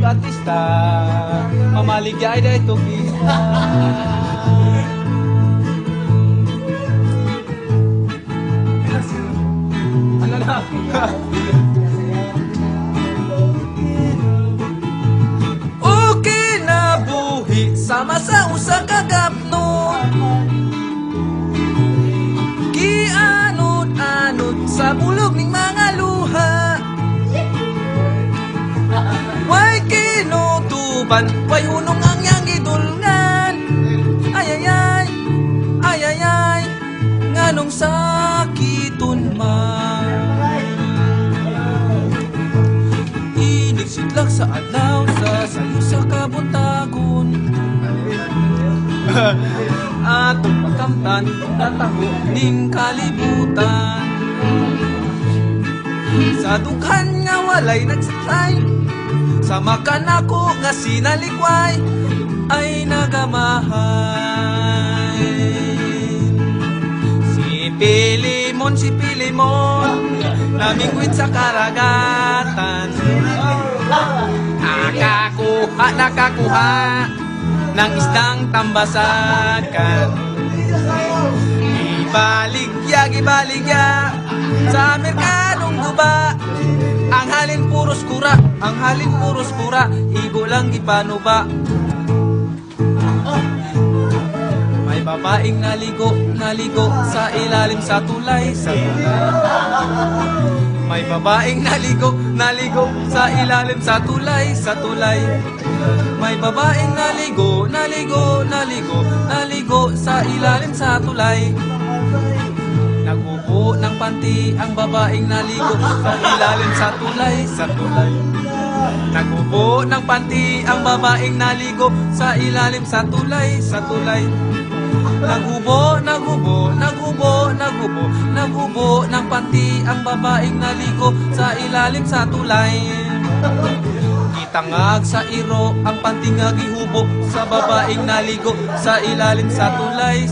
Batista, mamaligay day tukista. Ano na? Okay na buhi sama sa usa ka gapnon, gianod-anod sa bulog ning mga luha. Way kinutuban, way hunong ang yang gidulngan. Ayayay, ayayay, nganong sakiton man. Inigsidlak sa adlaw sa sayo sa kabuntagon. Atong pagkamtan, nataho ning kalibutan. Sa dughan nga walay nagsatay, sa makanako nga sinalikway ay nagamahay. Si Pilimon, namingwit sa karagatan. Nakakuha ng isdang tambasakan. Ibaligya sa merkadong guba. Ang halin puros kura, igo lang gipanuba. May babaeng naligo sa ilalim sa tulay. May babaeng naligo sa ilalim sa tulay. May babaeng naligo sa ilalim sa tulay. Nagubo ng panty ang babaeng naligo sa ilalim sa tulay. Nagubo ng panty ang babaeng naligo sa ilalim sa tulay. Nagubo ng panty ang babaeng naligo sa ilalim sa tulay. Gitangag sa iro ang panty nga gihubo sa babaeng naligo sa ilalim sa tulay.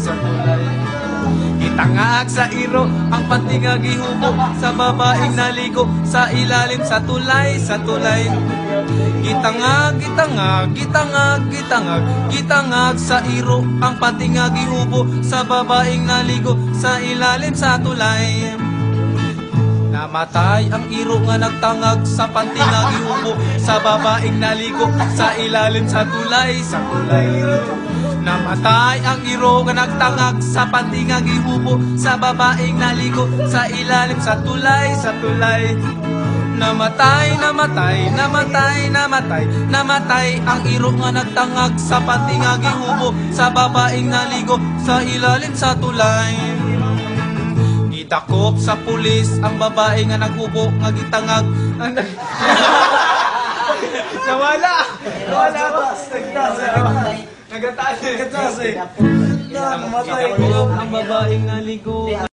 Gitangag sa iro ang panty nga gihubo sa babaeng naligo sa ilalim sa tulay. Gitangag sa iro ang panty nga gihubo sa babaeng naligo sa ilalim sa tulay. Namatay ang iro nga nagtangag sa panty nga gihubo sa babaeng naligo sa ilalim sa tulay. Namatay ang iro nga nagtangag sa panty nga gihubo sa babaeng naligo sa ilalim sa tulay. Namatay ang iro nga nagtangag sa panty nga gihubo sa babaeng naligo sa ilalim sa tulay. Gidakop sa pulis ang babae nga naghubo nga gitangag. Nawala Nagataas eh. Ang babaeng naligo.